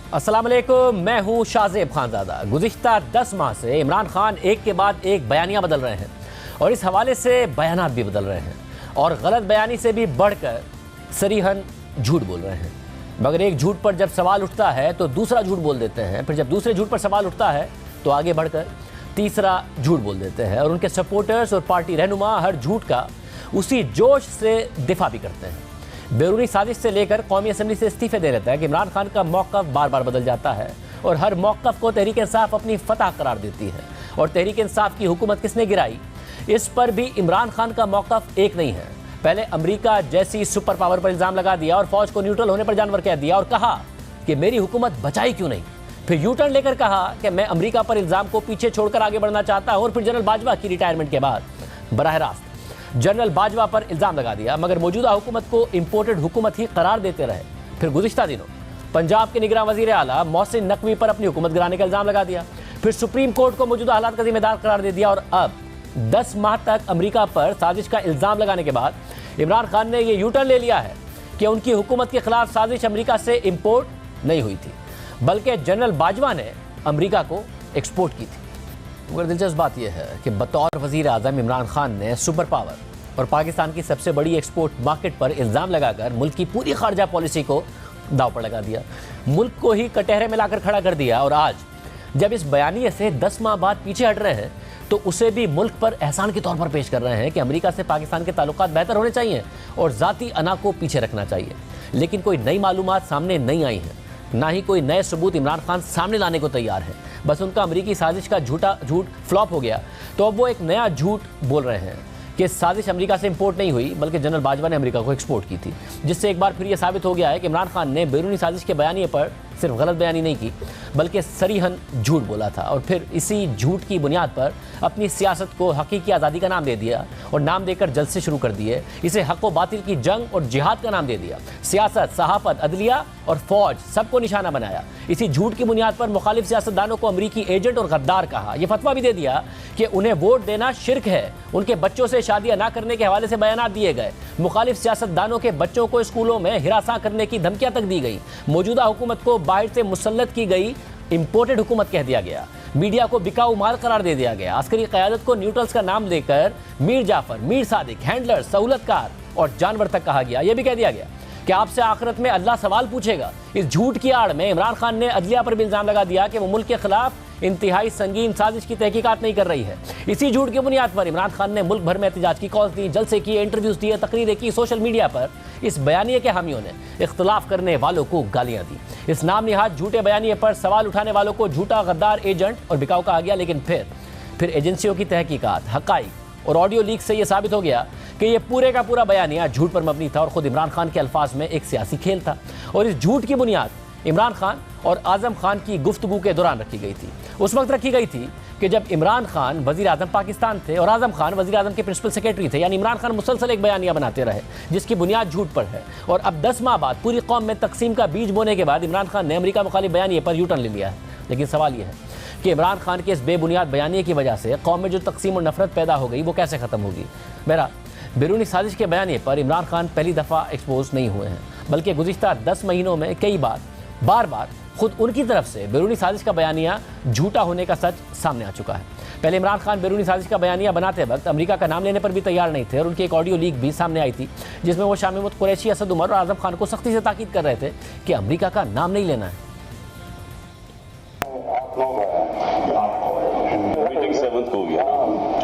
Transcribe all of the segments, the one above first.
अस्सलाम वालेकुम, मैं हूं शाहजेब खानजादा। गुज़िश्ता 10 माह से इमरान खान एक के बाद एक बयानियां बदल रहे हैं और इस हवाले से बयानात भी बदल रहे हैं और गलत बयानी से भी बढ़कर सरीहन झूठ बोल रहे हैं। मगर एक झूठ पर जब सवाल उठता है तो दूसरा झूठ बोल देते हैं, फिर जब दूसरे झूठ पर सवाल उठता है तो आगे बढ़कर तीसरा झूठ बोल देते हैं और उनके सपोर्टर्स और पार्टी रहनुमा हर झूठ का उसी जोश से दिफा भी करते हैं। बैरूनी साजिश से लेकर कौमी असम्बली से इस्तीफे दे रहता है कि इमरान खान का मौक़िफ़ बार बार बदल जाता है और हर मौक़िफ़ को तहरीक इंसाफ अपनी फतह करार देती है। और तहरीक इंसाफ की हुकूमत किसने गिराई, इस पर भी इमरान खान का मौक़िफ़ एक नहीं है। पहले अमरीका जैसी सुपर पावर पर इल्ज़ाम लगा दिया और फौज को न्यूट्रल होने पर जानवर कह दिया और कहा कि मेरी हुकूमत बचाई क्यों नहीं। फिर यू टर्न लेकर कहा कि मैं अमरीका पर इल्ज़ाम को पीछे छोड़कर आगे बढ़ना चाहता हूँ और फिर जनरल बाजवा की रिटायरमेंट के बाद बराह रास्त जनरल बाजवा पर इल्ज़ाम लगा दिया, मगर मौजूदा हुकूमत को इम्पोर्टेड हुकूमत ही करार देते रहे। फिर गुज़िश्ता दिनों पंजाब के निगरान वज़ीर आला मोहसिन नकवी पर अपनी हुकूमत गिराने का इल्ज़ाम लगा दिया, फिर सुप्रीम कोर्ट को मौजूदा हालात का जिम्मेदार करार दे दिया और अब 10 माह तक अमरीका पर साजिश का इल्ज़ाम लगाने के बाद इमरान खान ने यह यू टर्न ले लिया है कि उनकी हुकूमत के खिलाफ साजिश अमरीका से इम्पोर्ट नहीं हुई थी, बल्कि जनरल बाजवा ने अमरीका को एक्सपोर्ट की थी। मगर दिलचस्प बात यह है कि बतौर वज़ीर आज़म इमरान खान ने सुपर पावर और पाकिस्तान की सबसे बड़ी एक्सपोर्ट मार्केट पर इल्ज़ाम लगाकर मुल्क की पूरी खारजा पॉलिसी को दांव पर लगा दिया, मुल्क को ही कटहरे में लाकर खड़ा कर दिया। और आज जब इस बयानिए से 10 माह बाद पीछे हट रहे हैं तो उसे भी मुल्क पर एहसान के तौर पर पेश कर रहे हैं कि अमरीका से पाकिस्तान के ताल्लुकात बेहतर होने चाहिए और ज़ाती अना को पीछे रखना चाहिए। लेकिन कोई नई मालूमात सामने नहीं आई हैं, ना ही कोई नए सबूत इमरान खान सामने लाने को तैयार है। बस उनका अमरीकी साजिश का झूठ फ्लॉप हो गया तो अब वो एक नया झूठ बोल रहे हैं कि साजिश अमेरिका से इंपोर्ट नहीं हुई बल्कि जनरल बाजवा ने अमेरिका को एक्सपोर्ट की थी, जिससे एक बार फिर यह साबित हो गया है कि इमरान खान ने बैरूनी साजिश के बयानिए पर सिर्फ गलत बयानी नहीं की बल्कि सरीहन झूठ बोला था और फिर इसी झूठ की बुनियाद पर अपनी सियासत को हकीकी आज़ादी का नाम दे दिया और नाम देकर जलसे शुरू कर दिए। इसे हक़ व बातिल की जंग और जिहाद का नाम दे दिया। सियासत, सहाफ़त, अदलिया और फौज सबको निशाना बनाया। इसी झूठ की बुनियाद पर मुखालिफ सियासतदानों को अमरीकी एजेंट और गद्दार कहा। यह फतवा भी दे दिया कि उन्हें वोट देना शिर्क है। उनके बच्चों से शादियां ना करने के हवाले से बयानात दिए गए। मुखालिफ सियासतदानों के बच्चों को स्कूलों में हिरासा करने की धमकियां तक दी गई। मौजूदा हुकूमत को बाहर से मुसल्लत की गई इंपोर्टेड हुकूमत कह दिया गया। मीडिया को बिकाऊ माल करार दे दिया गया। अस्करी क़यादत को न्यूट्रल्स का नाम देकर मीर जाफर, मीर सादिक, हैंडलर, सहूलतकार और जानवर तक कहा गया। यह भी कह दिया गया कि आपसे आखिरत में अल्लाह सवाल पूछेगा। इस झूठ की आड़ में इमरान खान ने अदलिया पर भी इल्ज़ाम लगा दिया कि वो मुल्क के खिलाफ इंतहाई संगीन साजिश की तहकीकात नहीं कर रही है। इसी झूठ की बुनियाद पर इमरान खान ने मुल्क भर में एहतजाज की कॉल्स दी, जलसे किए, इंटरव्यूज दिए, तकरीरें की। सोशल मीडिया पर इस बयानिए के हामियों ने इख्तलाफ करने वालों को गालियां दी। इस नाम निहाद झूठे बयानिए पर सवाल उठाने वालों को झूठा, गद्दार, एजेंट और बिकाऊ कहा गया। लेकिन फिर एजेंसियों की तहकीकात, हक़ाइक़ और ऑडियो लीक से यह साबित हो गया कि यह पूरे का पूरा बयानिया झूठ पर मबनी था और खुद इमरान खान के अल्फाज में एक सियासी खेल था। और इस झूठ की बुनियाद इमरान खान और आज़म खान की गुफ्तगू के दौरान रखी गई थी। उस वक्त रखी गई थी कि जब इमरान खान वज़ीर आज़म पाकिस्तान थे और आज़म खान वज़ीर आज़म के प्रिंसिपल सेक्रेटरी थे। यानी इमरान खान मुसलसल एक बयानिया बनाते रहे जिसकी बुनियाद झूठ पर है। और अब 10 माह बाद पूरी कौम में तकसीम का बीज बोने के बाद इमरान खान ने अमरीका मुखालिफ बयानिए पर यू टर्न ले लिया है। लेकिन सवाल यह है कि इमरान खान के इस बेबुनियाद बयानिए की वजह से कौम में जो तकसीम और नफरत पैदा हो गई वो कैसे ख़त्म होगी। मेरा बैरूनी साजिश के बयानिए पर इमरान खान पहली दफ़ा एक्सपोज नहीं हुए हैं, बल्कि गुज़िश्ता 10 महीनों में कई बार खुद उनकी तरफ से बैरूनी साजिश का बयानिया झूठा होने का सच सामने आ चुका है। पहले इमरान खान बैरूनी साजिश का बयानिया बनाते वक्त अमेरिका का नाम लेने पर भी तैयार नहीं थे और उनकी एक ऑडियो लीक भी सामने आई थी जिसमें वो शाह महमूद कुरैशी, असद उमर और आज़म खान को सख्ती से ताकीद कर रहे थे कि अमेरिका का नाम नहीं लेना है।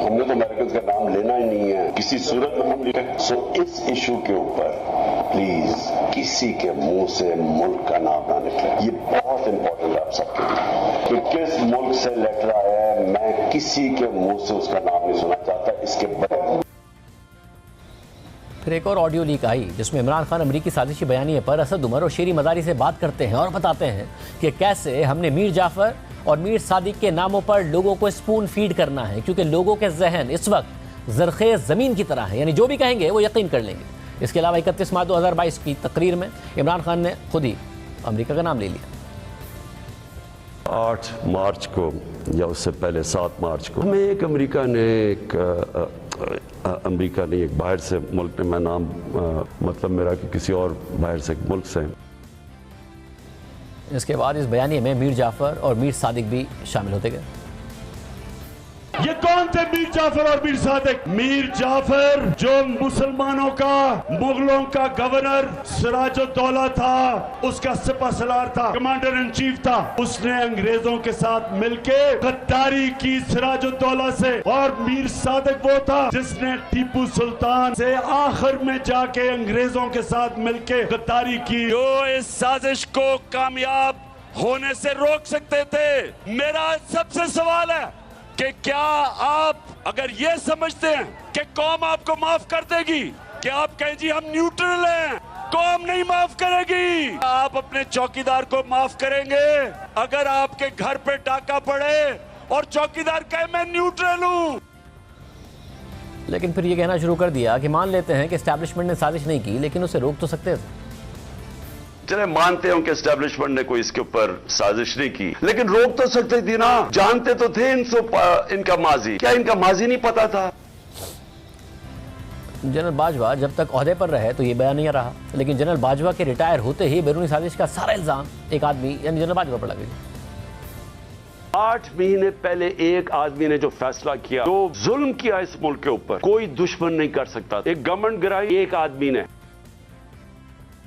हमने तो अमेरिकन का नाम लेना ही नहीं है किसी सूरत में हम लिखे। सो इस इशू के ऊपर प्लीज किसी के मुंह से मुल्क का नाम ना निकले। ये बहुत इंपॉर्टेंट है आप सबके लिए कि किस मुल्क से लेटर आया है, मैं किसी के मुंह से उसका नाम नहीं सुनना चाहता। इसके बाद फिर एक और ऑडियो लीक आई जिसमें इमरान खान अमरीकी साजिशी बयानिए पर असद उमर और शेरी मज़ारी से बात करते हैं और बताते हैं कि कैसे हमने मीर जाफर और मीर सादिक के नामों पर लोगों को स्पून फीड करना है, क्योंकि लोगों के जहन इस वक्त ज़रख़ेज़ ज़मीन की तरह है, यानी जो भी कहेंगे वो यकीन कर लेंगे। इसके अलावा 31 मार्च 2022 की तकरीर में इमरान खान ने खुद ही अमेरिका का नाम ले लिया। 8 मार्च को या उससे पहले 7 मार्च को हमें एक अमेरिका ने एक बाहर से मुल्क ने, मैं नाम मतलब मेरा कि किसी और बाहर से मुल्क से इसके बाद इस बयानी में मीर जाफर और मीर सादिक भी शामिल होते गए। ये कौन थे मीर जाफर और मीर सादिक? मीर जाफर जो मुसलमानों का, मुगलों का गवर्नर सिराजुद्दौला था, उसका सिपहसालार था, कमांडर इन चीफ था। उसने अंग्रेजों के साथ मिलके गद्दारी की सिराजुद्दौला से। और मीर सादिक वो था जिसने टीपू सुल्तान से आखिर में जाके अंग्रेजों के साथ मिलके गद्दारी की। जो इस साजिश को कामयाब होने से रोक सकते थे। मेरा सबसे सवाल है कि क्या आप अगर ये समझते हैं कि कौम आपको माफ कर देगी, कि आप कहें जी हम न्यूट्रल हैं, कौम नहीं माफ करेगी। आप अपने चौकीदार को माफ करेंगे अगर आपके घर पे डाका पड़े और चौकीदार कहे मैं न्यूट्रल हूं। लेकिन फिर ये कहना शुरू कर दिया कि मान लेते हैं कि एस्टैब्लिशमेंट ने साजिश नहीं की, लेकिन उसे रोक तो सकते थे। चले मानते हो कि एस्टेब्लिशमेंट ने कोई इसके ऊपर साजिश नहीं की, लेकिन रोक तो सकते थी ना। जानते तो थे इनका माजी। क्या इनका माजी नहीं पता था? जनरल बाजवा जब तक ओहदे पर रहे तो ये बयान नहीं रहा, लेकिन जनरल बाजवा के रिटायर होते ही बैरूनी साजिश का सारा इल्जाम एक आदमी यानी जनरल बाजवा पर लग गया। 8 महीने पहले एक आदमी ने जो फैसला किया, जो जुल्म किया इस मुल्क के ऊपर, कोई दुश्मन नहीं कर सकता। एक गवर्नमेंट गिराई एक आदमी ने।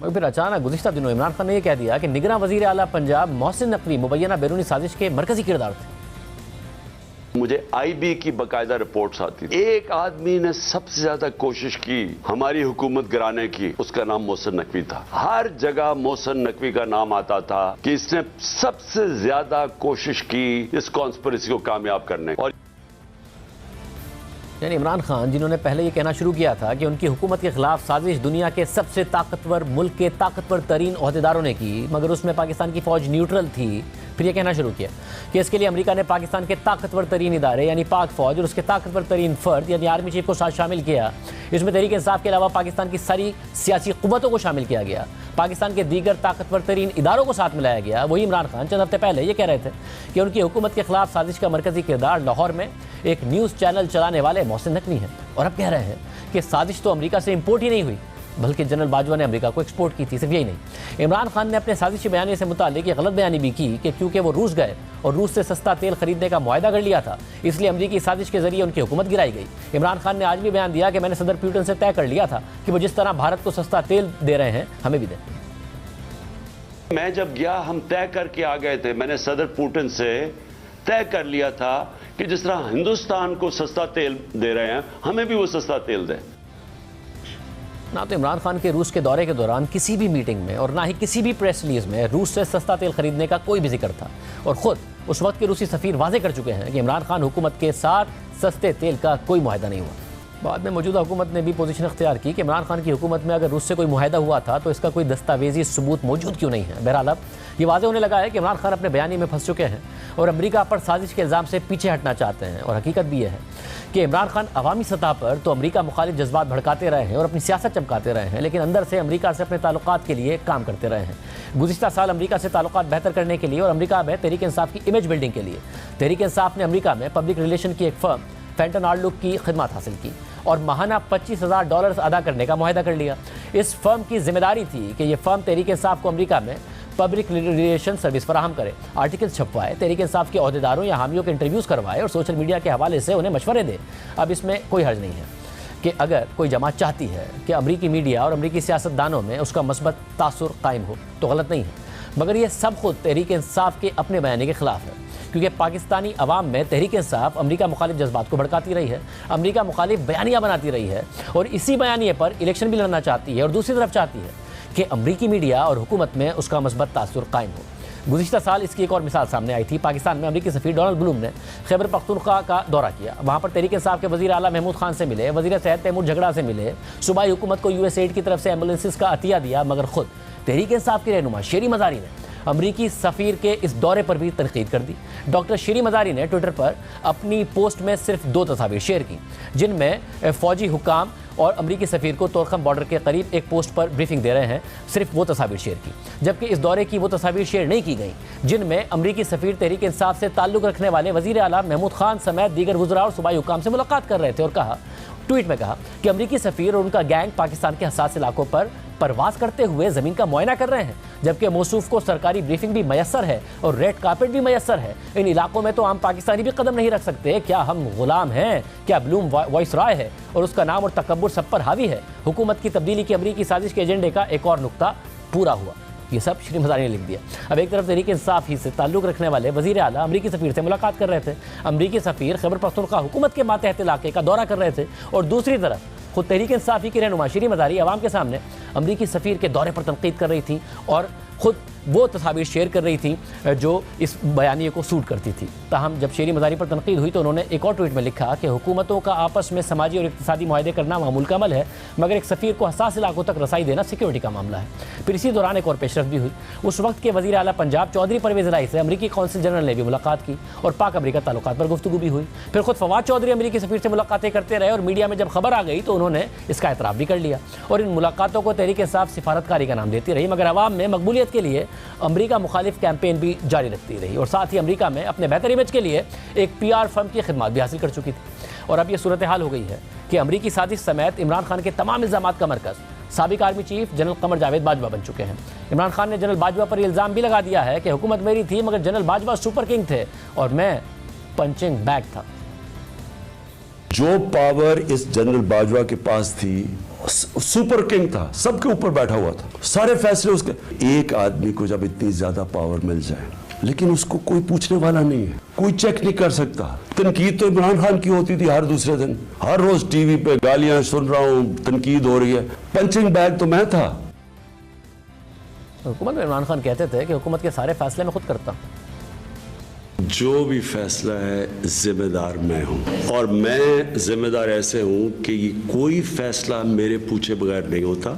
मगर फिर अचानक गुज़िश्ता दिनों इमरान खान ने यह कह दिया कि निगरां वज़ीर आला पंजाब मोहसिन नकवी मुबैना बैरूनी साजिश के मरकजी किरदार थे। मुझे आईबी की बाकायदा रिपोर्ट्स आती थी। एक आदमी ने सबसे ज्यादा कोशिश की हमारी हुकूमत गिराने की, उसका नाम मोहसिन नकवी था। हर जगह मोहसिन नकवी का नाम आता था कि इसने सबसे ज्यादा कोशिश की इस कॉन्स्पिरेसी को कामयाब करने। और यानी इमरान खान जिन्होंने पहले ये कहना शुरू किया था कि उनकी हुकूमत के खिलाफ साजिश दुनिया के सबसे ताकतवर मुल्क के ताकतवर तरीन ओहदेदारों ने की, मगर उसमें पाकिस्तान की फौज न्यूट्रल थी। फिर ये कहना शुरू किया कि इसके लिए अमेरिका ने पाकिस्तान के ताकतवर तरीन इदारे यानी पाक फौज और उसके ताकतवर तरीन फर्द यानी आर्मी चीफ को साथ शामिल किया। इसमें तहरीक इंसाफ के अलावा पाकिस्तान की सारी सियासी कुव्वतों को शामिल किया गया, पाकिस्तान के दीगर ताकतवर तरीन इदारों को साथ मिलाया गया। वही इमरान खान चंद हफ्ते पहले ये कह रहे थे कि उनकी हुकूमत के खिलाफ साजिश का मरकजी किरदार लाहौर में एक न्यूज़ चैनल चलाने वाले मोहसिन नकवी हैं। और अब कह रहे हैं कि साजिश तो अमेरिका से इंपोर्ट ही नहीं हुई, बल्कि जनरल बाजवा ने अमेरिका को एक्सपोर्ट की थी। सिर्फ यही नहीं, इमरान खान ने अपने साजिशी बयानी से मुतालिक गलत बयानी भी की कि क्योंकि वो रूस गए और रूस से सस्ता तेल खरीदने का मुआहदा कर लिया था, इसलिए अमेरिकी साजिश के जरिए उनकी हुकूमत गिराई गई। इमरान खान ने आज भी बयान दिया कि मैंने सदर पुतिन से तय कर लिया था कि वो जिस तरह भारत को सस्ता तेल दे रहे हैं हमें भी दें। मैं जब गया हम तय करके आ गए थे, मैंने सदर पुतिन से तय कर लिया था कि जिस तरह हिंदुस्तान को सस्ता तेल दे रहे हैं हमें भी वो सस्ता तेल दें। ना तो इमरान खान के रूस के दौरे के दौरान किसी भी मीटिंग में और ना ही किसी भी प्रेस रिलीज में रूस से सस्ता तेल खरीदने का कोई भी जिक्र था। और ख़ुद उस वक्त के रूसी सफ़ीर वाजे कर चुके हैं कि इमरान खान हुकूमत के साथ सस्ते तेल का कोई मुआहदा नहीं हुआ। बाद में मौजूदा हुकूमत ने भी पोजीशन अख्तियार की कि इमरान खान की हुकूमत में अगर रूस से कोई मुआहदा हुआ था तो इसका कोई दस्तावेजी सबूत मौजूद क्यों नहीं है। बहरहाल अब ये वाज़े होने लगा है कि इमरान खान अपने बयानी में फंस चुके हैं और अमेरिका पर साजिश के इल्ज़ाम से पीछे हटना चाहते हैं। और हकीकत भी यह है कि इमरान खान अवामी सतह पर तो अमेरिका मुखालिफ जज्बात भड़काते रहे हैं और अपनी सियासत चमकाते रहे हैं, लेकिन अंदर से अमेरिका से अपने ताल्लुकात के लिए काम करते रहे हैं। गुज़िश्ता साल अमेरिका से ताल्लुकात बेहतर करने के लिए और अमेरिका में तहरीक इंसाफ की इमेज बिल्डिंग के लिए तहरीक इंसाफ ने अमेरिका में पब्लिक रिलेशन की एक फर्म फेंटन आर्लुक की खिदमत हासिल की और माहाना $25,000 अदा करने का मुआहदा कर लिया। इस फर्म की जिम्मेदारी थी कि यह फर्म तहरीक इंसाफ को अमेरिका में पब्लिक रिलेशन सर्विस फराहम करे, आर्टिकल छपवाए, तहरीक इंसाफ के अहदेदारों या हामियों के इंटरव्यूज़ करवाए और सोशल मीडिया के हवाले से उन्हें मशवरे दे। अब इसमें कोई हर्ज नहीं है कि अगर कोई जमात चाहती है कि अमरीकी मीडिया और अमरीकी सियासतदानों में उसका मस्बत तासुर कायम हो तो गलत नहीं है, मगर यह सब खुद तहरीक इंसाफ के अपने बयानी के खिलाफ है, क्योंकि पाकिस्तानी अवाम में तहरीक इंसाफ अमरीका मुखालिफ जज्बात को भड़काती रही है, अमरीका मुखालिफ बयानियाँ बनाती रही है और इसी बयानिए पर इलेक्शन भी लड़ना चाहती है और दूसरी तरफ चाहती है कि अमरीकी मीडिया और हुकूमत में उसका मस्बत तासुर कायम हो। गुज़िश्ता साल इसकी एक और मिसाल सामने आई थी। पाकिस्तान में अमरीकी सफ़ीर डोनाल्ड ब्लूम ने खैबर पख्तूनख्वा का दौरा किया। वहाँ पर तहरीक इंसाफ के वज़ीर आला महमूद खान से मिले, वज़ीर सेहत तैमूर झगड़ा से मिले, सूबाई हुकूमत को USAID की तरफ से एम्बुलेंसेस का अतिया दिया, मगर खुद तहरीक इंसाफ की रहनुमा शेरी मज़ारी ने अमरीकी सफ़ीर के इस दौरे पर भी तनकीद कर दी। डॉक्टर शेरी मज़ारी ने ट्विटर पर अपनी पोस्ट में सिर्फ 2 तस्वीर शेयर की, जिनमें फ़ौजी हुकाम और अमरीकी सफ़ीर को तोरखम बॉर्डर के करीब एक पोस्ट पर ब्रीफिंग दे रहे हैं, सिर्फ वो तस्वीर शेयर की। जबकि इस दौरे की वो तस्वीर शेयर नहीं की गई जिनमें अमरीकी सफ़ीर तहरीक इंसाफ से ताल्लुक़ रखने वाले वज़ीर आला महमूद खान समेत दीगर वज़रा और सूबाई हुकाम से मुलाकात कर रहे थे और कहा ट्वीट में कहा कि अमेरिकी सफीर और उनका गैंग पाकिस्तान के हसास इलाकों पर परवास करते हुए जमीन का मुआयना कर रहे हैं, जबकि मौसूफ को सरकारी ब्रीफिंग भी मयसर है और रेड कार्पेट भी मयसर है। इन इलाकों में तो आम पाकिस्तानी भी कदम नहीं रख सकते। क्या हम गुलाम हैं? क्या ब्लूम वाइसरॉय है और उसका नाम और तकब्बुर सब पर हावी है? हुकूमत की तब्दीली की अमरीकी साजिश के एजेंडे का एक और नुक्ता पूरा हुआ। ये सब श्री मज़ारी ने लिख दिया। अब एक तरफ तहरीक इंसाफ ही से ताल्लुक़ रखने वाले वज़ीर आला अमरीकी सफ़ीर से मुलाकात कर रहे थे। अमरीकी सफ़ीर खैबर पख्तूनख्वा हुकूमत के मातहत इलाके का दौरा कर रहे थे और दूसरी तरफ खुद तहरीक इंसाफी की रहनुमा श्री मज़ारी अवाम के सामने अमरीकी सफ़ीर के दौरे पर तनकीद कर रही थी और ख़ुद वो तस्वीर शेयर कर रही थी जो इस बयानिए को सूट करती थी। ताहम जब शेरी मज़ारी पर तनकीद हुई तो उन्होंने एक और ट्वीट में लिखा कि हुकूमतों का आपस में समाजी और इक़्तिसादी मुआहदे करना मामूल का अमल है, मगर एक सफ़ीर को हसास इलाकों तक रसाई देना सिक्योरिटी का मामला है। फिर इसी दौरान एक और पेशरफ भी हुई। उस वक्त के वज़ीर आला पंजाब चौधरी परवेज़ इलाही से अमरीकी कौंसिल जनरल ने भी मुलाकात की और पाक अमरीका ताल्लुकात पर गुफ्तगू भी हुई। फिर खुद फवाद चौधरी अमरीकी सफ़ीर से मुलाकातें करते रहे और मीडिया में जब खबर आ गई तो उन्होंने इसका एतराफ़ भी कर लिया और इन मुलाकातों को तहरीक इंसाफ सिफारतकारी का नाम देती रही, मगर अवाम में मकबूलियत के लिए अमरीका मुखालिफ कैंपेन भी जारी रखती रही और साथ ही अमरीका में अपने बेहतर इमेज के लिए एक PR फर्म की खिदमत भी हासिल कर चुकी थी। और अब यह सूरत हाल हो गई है कि अमरीकी साजिश समेत इमरान खान के तमाम इल्ज़ामात का मरकज़ साबिक army chief general Qamar Javed Bajwa बन चुके हैं। इमरान खान ने जनरल बाजवा पर इल्ज़ाम भी लगा दिया है कि हुकूमत मेरी थी मगर जनरल बाजवा सुपर किंग थे और मैं पंचिंग बैग था। जो पावर इस जनरल बाजवा के पास थी, सुपर किंग था, सबके ऊपर बैठा हुआ था, सारे फैसले उसके। एक आदमी को जब इतनी ज्यादा पावर मिल जाए लेकिन उसको कोई पूछने वाला नहीं है, कोई चेक नहीं कर सकता। तनकीद तो इमरान खान की होती थी हर दूसरे दिन, हर रोज टीवी पे गालियां सुन रहा हूं, तनकीद हो रही है। पंचिंग बैग तो मैं था। हुकूमत में इमरान खान कहते थे कि हुकूमत के सारे फैसले मैं खुद करता हूँ। जो भी फैसला है जिम्मेदार मैं हूं और मैं जिम्मेदार ऐसे हूं कि ये कोई फैसला मेरे पूछे बगैर नहीं होता,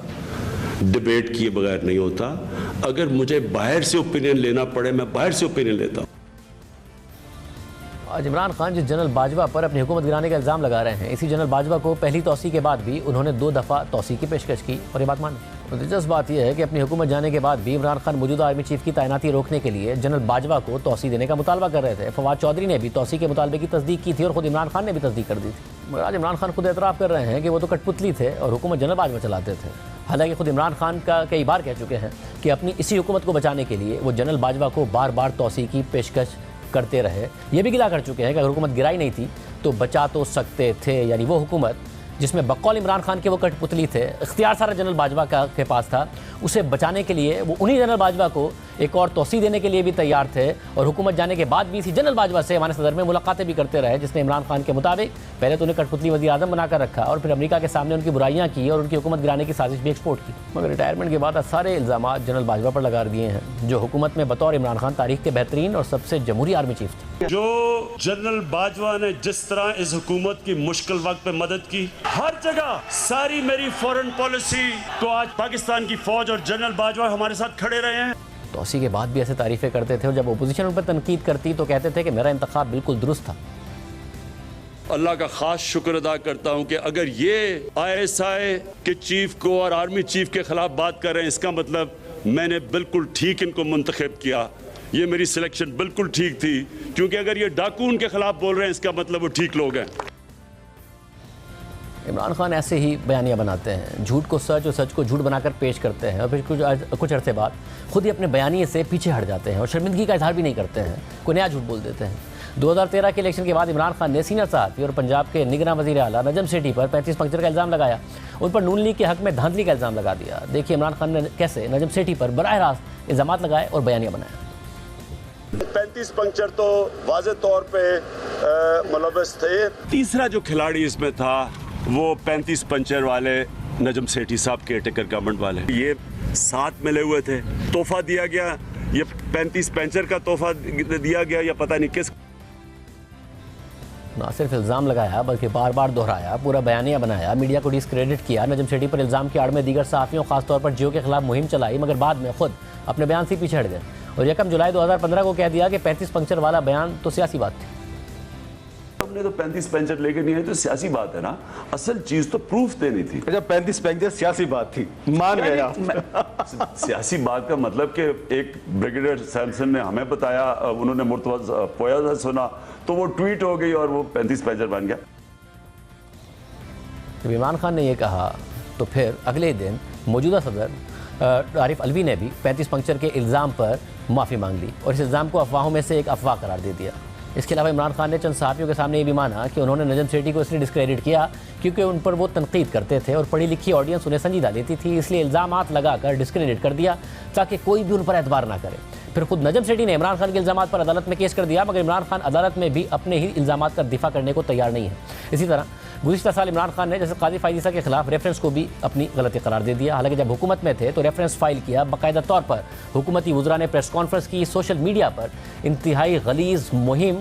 डिबेट किए बगैर नहीं होता। अगर मुझे बाहर से ओपिनियन लेना पड़े मैं बाहर से ओपिनियन लेता हूं। आज इमरान खान जिस जनरल बाजवा पर अपनी हुकूमत गिराने का इल्ज़ाम लगा रहे हैं, इसी जनरल बाजवा को पहली तौसी के बाद भी उन्होंने 2 दफ़ा तौसी की पेशकश की और ये बात मानी। तो दिलचस्प बात यह है कि अपनी हुकूमत जाने के बाद भी इमरान खान मौजूदा आर्मी चीफ की तैनाती रोकने के लिए जनरल बाजवा को तौसी देने का मुतालबा कर रहे थे। फवाद चौधरी ने भी तौसी के मुतालबे की तस्दीक की थी और खुद इमरान खान ने भी तस्दीक कर दी थी। मगर आज इमरान खान खुद एतराफ़ कर रहे हैं कि वो तो कठपुतली थे और हुकूमत जनरल बाजवा चलाते थे। हालांकि खुद इमरान खान का कई बार कह चुके हैं कि अपनी इसी हुकूमत को बचाने के लिए वो जनरल बाजवा को बार बार तौसी की पेशकश करते रहे। ये भी गिला कर चुके हैं कि अगर हुकूमत गिराई नहीं थी तो बचा तो सकते थे, यानी वो हुकूमत जिसमें बकौल इमरान खान के वो कठपुतली थे, इख्तियार सारा जनरल बाजवा के पास था, उसे बचाने के लिए वो उन्हीं जनरल बाजवा को एक और तौसी देने के लिए भी तैयार थे और हुकूमत जाने के बाद भी इसी जनरल बाजवा से हमारे सदर में मुलाकातें भी करते रहे, जिसने इमरान खान के मुताबिक पहले तो उन्हें कठपुतली वज़ीर आज़म बनाकर रखा और फिर अमेरिका के सामने उनकी बुराइयां की और उनकी हुकूमत गिराने की साजिश भी एक्सपोर्ट की। मगर रिटायरमेंट के बाद सारे इल्ज़ाम जनरल बाजवा पर लगा दिए हैं, जो हुकूमत में बतौर इमरान खान तारीख के बेहतरीन और सबसे जमहूरी आर्मी चीफ थे। जो जनरल बाजवा ने जिस तरह इस हुकूमत की मुश्किल वक्त पे मदद की, हर जगह सारी मेरी फॉरेन पॉलिसी को आज पाकिस्तान की फौज और जनरल बाजवा हमारे साथ खड़े रहे हैं। तौसी के बाद भी ऐसे तारीफ़ें करते थे और जब अपोजिशन उन पर तनकीद करती तो कहते थे कि मेरा इंतखाब बिल्कुल दुरुस्त था। अल्लाह का खास शुक्र अदा करता हूं कि अगर ये ISI के चीफ को और आर्मी चीफ के खिलाफ बात कर रहे हैं, इसका मतलब मैंने बिल्कुल ठीक इनको मुंतखब किया। ये मेरी सिलेक्शन बिल्कुल ठीक थी, क्योंकि अगर ये डाकू उनके खिलाफ बोल रहे हैं इसका मतलब वो ठीक लोग हैं। इमरान खान ऐसे ही बयानियाँ बनाते हैं, झूठ को सच और सच को झूठ बनाकर पेश करते हैं और फिर कुछ अरसे बाद खुद ही अपने बयानिए से पीछे हट जाते हैं और शर्मिंदगी का इजहार भी नहीं करते हैं, कोई नया झूठ बोल देते हैं। 2013 के इलेक्शन के बाद इमरान खान ने सीनियर सहाफ़ी और पंजाब के निगरान वज़ीर आला नजम सेठी पर 35 पंक्चर का इल्ज़ाम लगाया, उन पर नून लीग के हक़ में धांधली का इल्ज़ाम लगा दिया। देखिए इमरान खान ने कैसे नजम सेठी पर बराह रास्त इल्ज़ामात लगाए और बयानियाँ बनाए। 35 पंक्चर तो वाज़े तौर पे मुलव्वस थे। तीसरा जो खिलाड़ी इसमें था वो 35 पंक्चर वाले नजम सेठी साहब के टेकर गवर्नमेंट वाले, ये साथ मिले हुए थे। तोहफा दिया गया, ये 35 पंक्चर का तोहफा दिया गया या पता नहीं किस। ना सिर्फ इल्ज़ाम लगाया बल्कि बार बार दोहराया, पूरा बयानिया बनाया, मीडिया को डिस्क्रेडिट किया। नजम सेठी पर इल्ज़ाम की आड़ में दीगर सहाफ़ियों खासतौर पर जियो के खिलाफ मुहिम चलाई, मगर बाद में खुद अपने बयान से पीछे हट गए और 1 जुलाई 2015 को कह दिया कि 35 पंक्चर वाला बयान तो सियासी बात थी। हमने तो 35 पंक्चर लेके नहीं है तो सियासी बात है ना, असल चीज तो प्रूफ देनी थी। अच्छा 35 पंक्चर सियासी बात थी, मान गया। सियासी बात का मतलब कि एक ब्रिगेडियर सैमसन ने हमें बताया, उन्होंने मुर्तज़ा पोया सुना तो वो ट्वीट हो गई और वो 35 पंक्चर बन गया। जब इमरान खान ने ये कहा तो फिर अगले दिन मौजूदा सदर आरिफ अलवी ने भी 35 पंक्चर के इल्ज़ाम पर माफ़ी मांग ली और इस इल्ज़ाम को अफवाहों में से एक अफवाह करार दे दिया। इसके अलावा इमरान खान ने चंद सहाफ़ियों के सामने ये भी माना कि उन्होंने नजम सेठी को इसलिए डिस्क्रेडिट किया क्योंकि उन पर वो तनकीद करते थे और पढ़ी लिखी ऑडियंस उन्हें संजीदा लेती थी, इसलिए इल्ज़ामात लगाकर डिस्क्रेडिट कर दिया ताकि कोई भी उन पर एतबार ना करे। फिर खुद नजम सेठी ने इमरान खान के इल्ज़ामात पर अदालत में केस कर दिया, मगर इमरान खान अदालत में भी अपने ही इल्ज़ामात का दिफा करने को तैयार नहीं है। इसी तरह गुज़िश्ता साल इमरान खान ने जैसे काजी फायजीसा के खिलाफ रेफरेंस को भी अपनी गलती करार दे दिया। हालांकि जब हुकूमत में थे तो रेफरेंस फाइल किया, बाकायदा तौर पर हुकूमती वज़रा ने प्रेस कॉन्फ्रेंस की, सोशल मीडिया पर इंतहाई गलीज़ मुहिम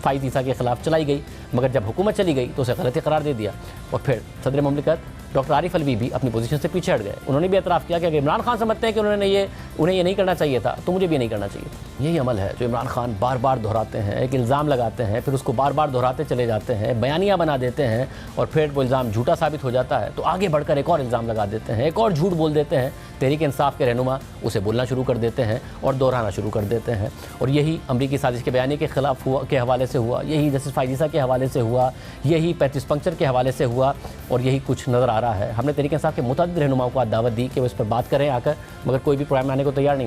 फायजीसा के खिलाफ चलाई गई, मगर जब हुकूमत चली गई तो उसे गलती करार दे दिया। और फिर सदर मुमलिकत डॉक्टर आरिफ अलवी भी अपनी पोजीशन से पीछे हट गए। उन्होंने भी एतराफ़ किया कि अगर इमरान खान समझते हैं कि उन्हें ये नहीं करना चाहिए था तो मुझे भी नहीं करना चाहिए। यही अमल है जो इमरान खान बार बार दोहराते हैं, एक इल्ज़ाम लगाते हैं, फिर उसको बार बार दोहराते चले जाते हैं, बयानियाँ बना देते हैं और फिर वो इल्ज़ाम झूठा साबित हो जाता है तो आगे बढ़कर एक और इल्ज़ाम लगा देते हैं, एक और झूठ बोल देते हैं। तहरीक इंसाफ के रहनुमा उसे बोलना शुरू कर देते हैं और दोहराना शुरू कर देते हैं। और यही अमरीकी साजिश के बयानी के खिलाफ हुआ, के हवाले से हुआ, यही जस्टिस फायजीसा के हवाले से हुआ, यही 35 पंक्चर के हवाले से हुआ और यही कुछ नज़र आ रहा है। हमने तहरीक इंसाफ के मुतअद्दिद रहनुमाओं को आज दावत दी कि वो इस पर बात करें आकर, मगर कोई भी प्रोग्राम में आने को तैयार नहीं हुआ।